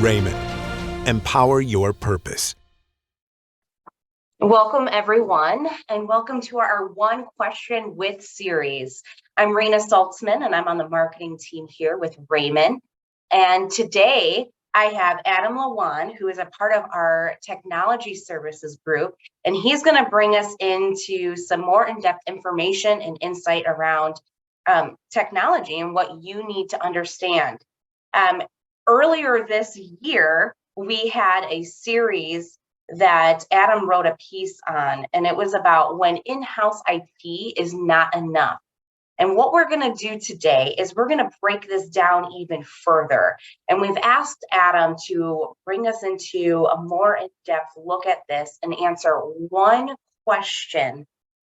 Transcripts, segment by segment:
Rehmann. Empower your purpose. Welcome, everyone, and welcome to our One Question With series. I'm Raina Saltzman, and I'm on the marketing team here with Rehmann. And today, I have Adam Lewan, who is a part of our technology services group, and he's going to bring us into some more in-depth information and insight around technology and what you need to understand. Earlier this year, we had a series that Adam wrote a piece on, and it was about when in-house IT is not enough. And what we're going to do today is we're going to break this down even further. And we've asked Adam to bring us into a more in-depth look at this and answer one question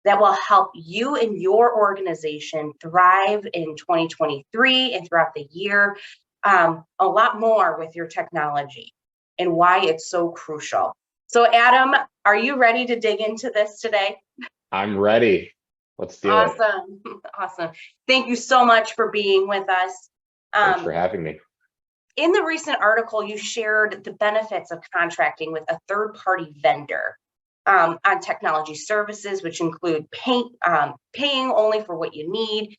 that will help you and your organization thrive in 2023 and throughout the year, a lot more with your technology and why it's so crucial. So Adam, are you ready to dig into this today? I'm ready. Let's do it. Awesome. Thank you so much for being with us. Thanks for having me. In the recent article, you shared the benefits of contracting with a third-party vendor on technology services, which include paying only for what you need,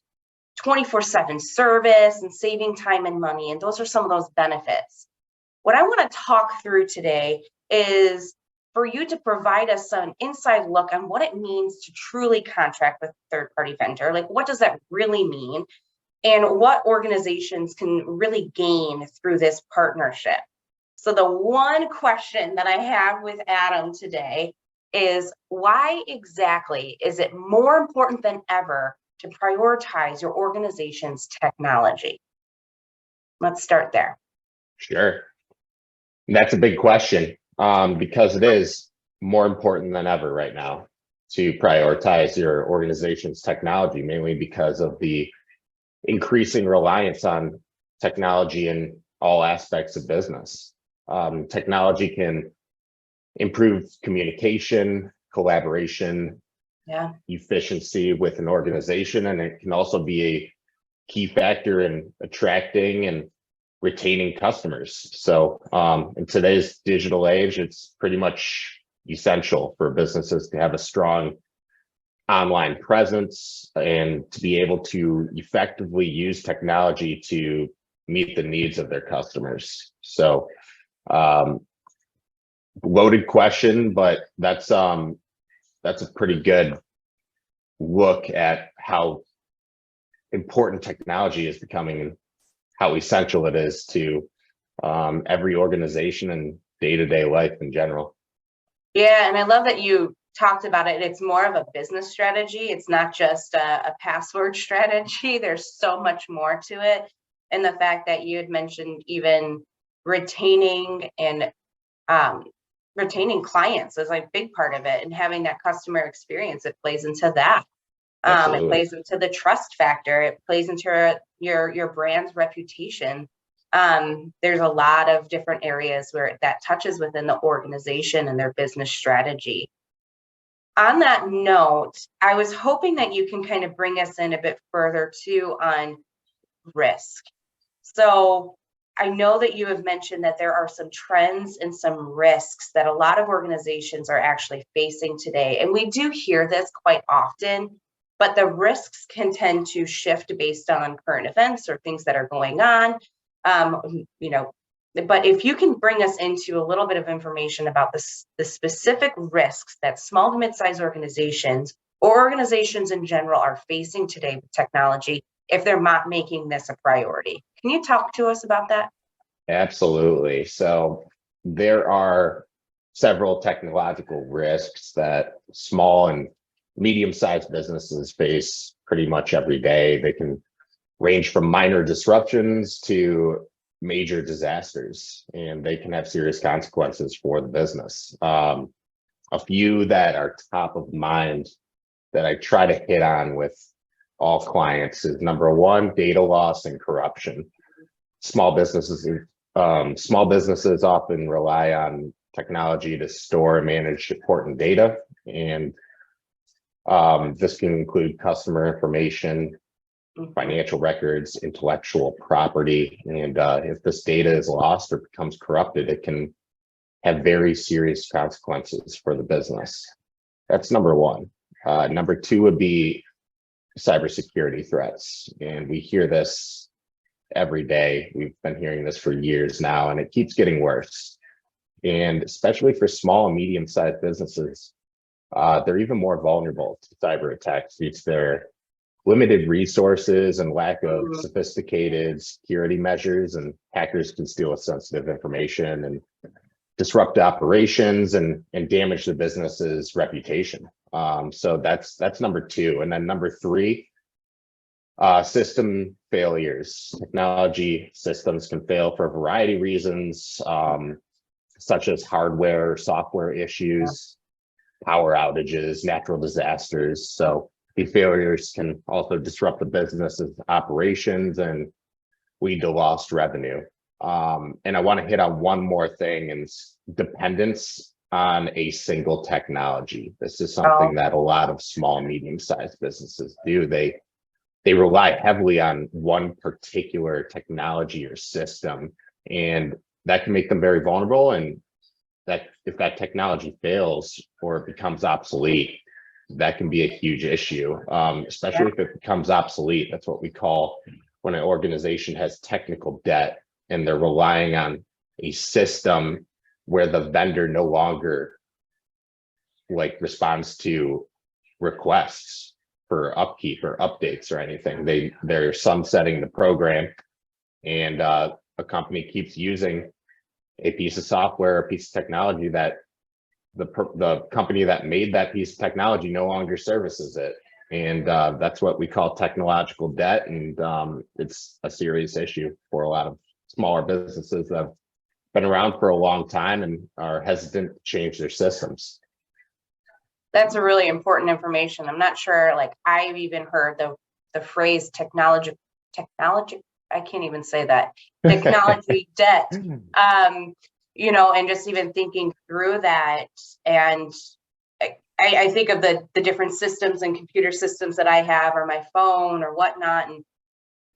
24/7 service, and saving time and money. And those are some of those benefits. What I want to talk through today is for you to provide us some inside look on what it means to truly contract with a third-party vendor. Like, what does that really mean? And what organizations can really gain through this partnership? So the one question that I have with Adam today is, why exactly is it more important than ever to prioritize your organization's technology? Let's start there. Sure. That's a big question. Because it is more important than ever right now to prioritize your organization's technology, mainly because of the increasing reliance on technology in all aspects of business. Technology can improve communication, collaboration, efficiency with an organization, and it can also be a key factor in attracting and retaining customers. So in today's digital age, it's pretty much essential for businesses to have a strong online presence and to be able to effectively use technology to meet the needs of their customers. So loaded question, but that's a pretty good look at how important technology is becoming and how essential it is to every organization and day-to-day life in general. Yeah, and I love that you talked about it. It's more of a business strategy. It's not just a password strategy. There's so much more to it. And the fact that you had mentioned even retaining clients is a big part of it, and having that customer experience, it plays into that. It plays into the trust factor. It plays into your brand's reputation. There's a lot of different areas where that touches within the organization and their business strategy. On that note, I was hoping that you can kind of bring us in a bit further too on risk. So I know that you have mentioned that there are some trends and some risks that a lot of organizations are actually facing today. And we do hear this quite often, but the risks can tend to shift based on current events or things that are going on. But if you can bring us into a little bit of information about the specific risks that small to mid-sized organizations or organizations in general are facing today with technology, if they're not making this a priority. Can you talk to us about that? Absolutely. So there are several technological risks that small and medium-sized businesses face pretty much every day. They can range from minor disruptions to major disasters, and they can have serious consequences for the business. A few that are top of mind that I try to hit on with all clients is, number one, data loss and corruption. Small businesses often rely on technology to store and manage important data, and this can include customer information, Mhm. financial records, intellectual property. And if this data is lost or becomes corrupted, it can have very serious consequences for the business. That's number one. Number two would be cybersecurity threats. And we hear this every day. We've been hearing this for years now, and it keeps getting worse. And especially for small and medium-sized businesses, they're even more vulnerable to cyber attacks due to their limited resources and lack of sophisticated security measures. And hackers can steal sensitive information and disrupt operations and damage the business's reputation. So that's number two. And then number three, system failures. Technology systems can fail for a variety of reasons, such as hardware, software issues, power outages, natural disasters. So these failures can also disrupt the business's operations and lead to lost revenue. And I want to hit on one more thing, and it's dependence on a single technology. This is something that a lot of small and medium-sized businesses do. They rely heavily on one particular technology or system, and that can make them very vulnerable. And that if that technology fails or it becomes obsolete, that can be a huge issue, especially if it becomes obsolete. That's what we call when an organization has technical debt and they're relying on a system where the vendor no longer responds to requests for upkeep or updates or anything. They're sunsetting the program, and a company keeps using a piece of software, a piece of technology that the company that made that piece of technology no longer services it. And that's what we call technological debt. And it's a serious issue for a lot of smaller businesses that have been around for a long time and are hesitant to change their systems. That's a really important information. I'm not sure, I've even heard the phrase technology, I can't even say that, technology debt, and just even thinking through that. And I think of the different systems and computer systems that I have, or my phone or whatnot. And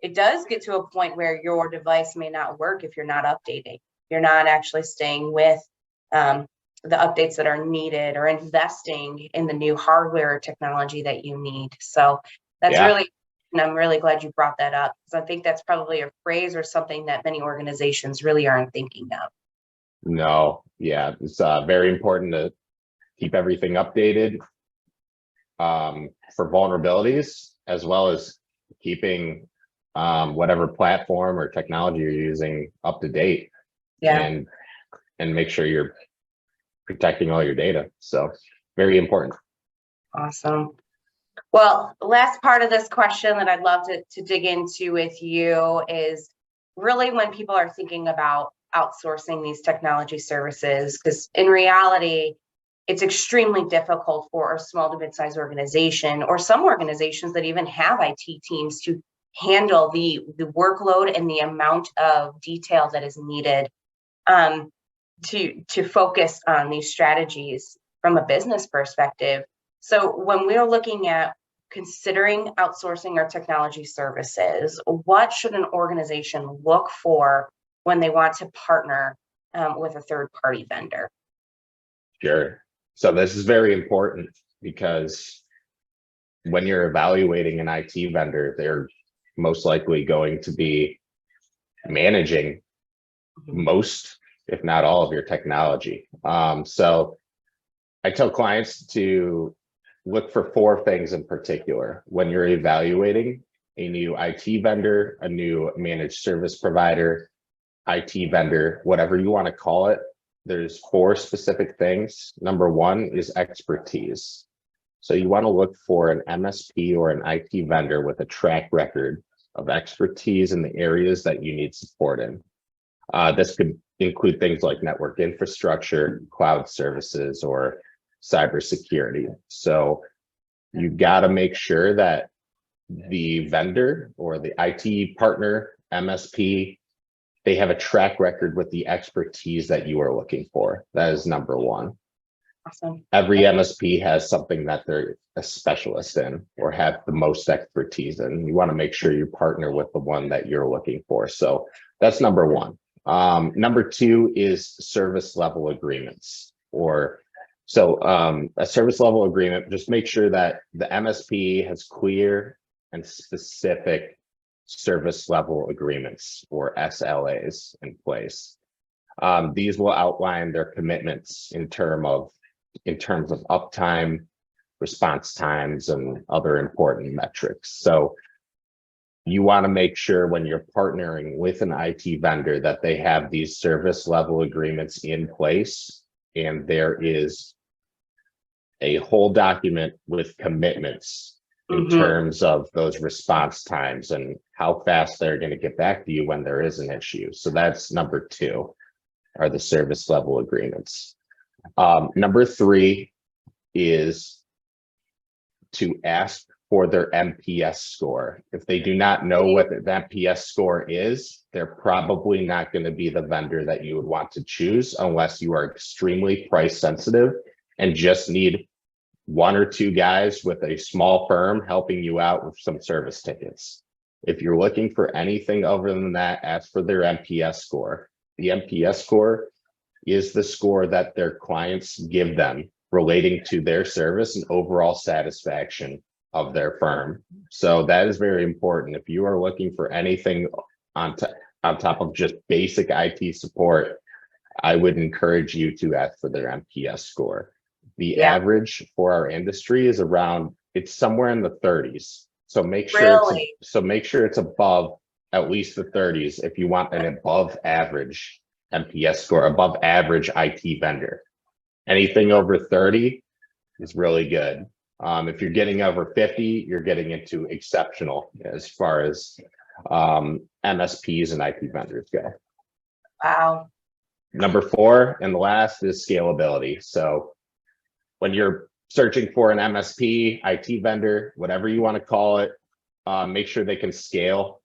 it does get to a point where your device may not work if you're not updating. You're not actually staying with the updates that are needed or investing in the new hardware or technology that you need. So that's really, and I'm really glad you brought that up, because I think that's probably a phrase or something that many organizations really aren't thinking of. No, yeah, it's very important to keep everything updated for vulnerabilities, as well as keeping whatever platform or technology you're using up to date. And make sure you're protecting all your data. So very important. Awesome. Well, the last part of this question that I'd love to dig into with you is really when people are thinking about outsourcing these technology services, because in reality, it's extremely difficult for a small to mid-sized organization, or some organizations that even have IT teams, to handle the workload and the amount of detail that is needed to focus on these strategies from a business perspective. So when we're looking at considering outsourcing our technology services, what should an organization look for when they want to partner with a third-party vendor? Sure. So this is very important, because when you're evaluating an IT vendor, they're most likely going to be managing most, if not all, of your technology. So I tell clients to look for four things in particular when you're evaluating a new IT vendor, a new managed service provider, IT vendor, whatever you want to call it. There's four specific things. Number one is expertise. So you want to look for an MSP or an IT vendor with a track record of expertise in the areas that you need support in. This could include things like network infrastructure, cloud services, or cybersecurity. So you got to make sure that the vendor or the IT partner, MSP, they have a track record with the expertise that you are looking for. That is number one. Awesome. Every MSP has something that they're a specialist in or have the most expertise in. You want to make sure you partner with the one that you're looking for. So that's number one. Number two is service level agreements a service level agreement. Just make sure that the MSP has clear and specific service level agreements or SLAs in place. These will outline their commitments in terms of uptime, response times, and other important metrics. So you want to make sure when you're partnering with an IT vendor that they have these service level agreements in place, and there is a whole document with commitments in terms of those response times and how fast they're going to get back to you when there is an issue. So that's number two, are the service level agreements. Number three is to ask for their NPS score. If they do not know what the NPS score is, they're probably not going to be the vendor that you would want to choose unless you are extremely price sensitive and just need one or two guys with a small firm helping you out with some service tickets. If you're looking for anything other than that, ask for their NPS score. The NPS score is the score that their clients give them relating to their service and overall satisfaction of their firm. So that is very important. If you are looking for anything on top of just basic IT support, I would encourage you to ask for their NPS score. The average for our industry is it's somewhere in the 30s. So make sure it's above at least the 30s if you want an above average NPS score, above average IT vendor. Anything over 30 is really good. If you're getting over 50, you're getting into exceptional as far as MSPs and IT vendors go. Wow. Number four and the last is scalability. So when you're searching for an MSP, IT vendor, whatever you want to call it, make sure they can scale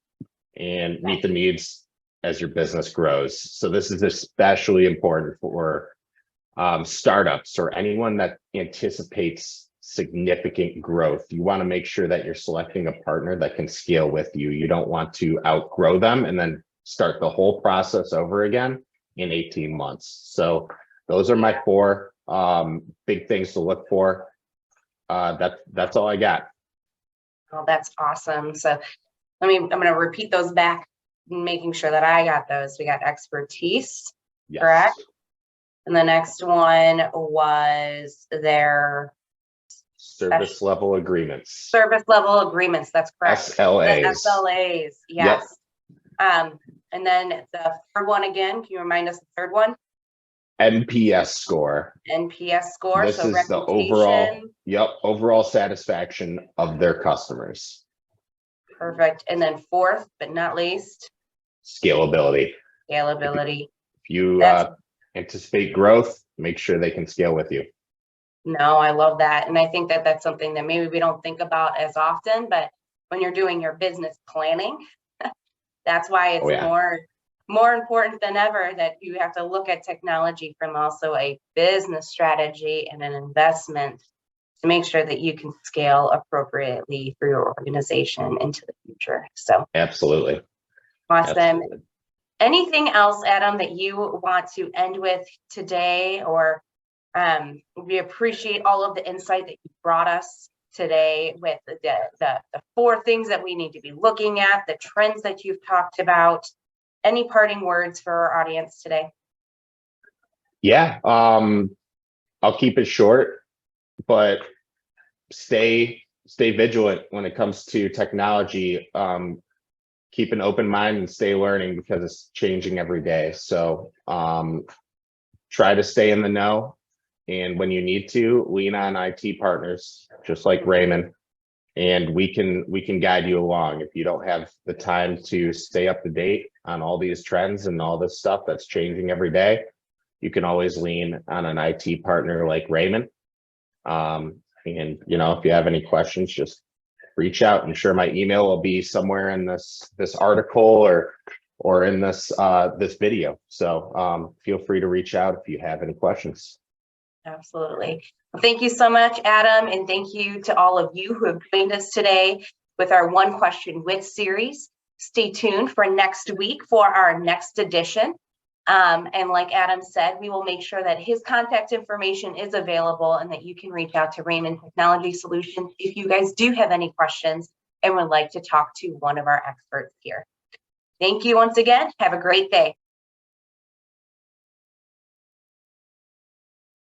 and meet the needs as your business grows. So this is especially important for startups or anyone that anticipates significant growth. You want to make sure that you're selecting a partner that can scale with you. You don't want to outgrow them and then start the whole process over again in 18 months. So those are my four big things to look for. That's all I got. Oh, that's awesome. So I'm going to repeat those back, making sure that I got those. We got expertise, Yes. correct? And the next one was their service level agreements. Service level agreements. That's correct. SLAs. The SLAs. Yes. Yep. And then the third one again. Can you remind us the third one? NPS score. NPS score. This so is the overall satisfaction of their customers. Perfect. And then fourth, but not least, scalability. Scalability. If you anticipate growth, make sure they can scale with you. No, I love that. And I think that that's something that maybe we don't think about as often, but when you're doing your business planning, that's why it's more important than ever that you have to look at technology from also a business strategy and an investment to make sure that you can scale appropriately for your organization into the future. So absolutely. Awesome. Absolutely. Anything else, Adam, that you want to end with today, or we appreciate all of the insight that you brought us today with the four things that we need to be looking at, the trends that you've talked about. Any parting words for our audience today? Yeah, I'll keep it short, but stay vigilant when it comes to technology. Keep an open mind and stay learning because it's changing every day. So try to stay in the know. And when you need to, lean on IT partners, just like Rehmann, and we can guide you along. If you don't have the time to stay up to date on all these trends and all this stuff that's changing every day, you can always lean on an IT partner like Rehmann. And if you have any questions, just reach out. I'm sure my email will be somewhere in this article or in this video. So feel free to reach out if you have any questions. Absolutely. Well, thank you so much, Adam, and thank you to all of you who have joined us today with our One Question With series. Stay tuned for next week for our next edition. And like Adam said, we will make sure that his contact information is available and that you can reach out to Rehmann Technology Solutions if you guys do have any questions and would like to talk to one of our experts here. Thank you once again. Have a great day.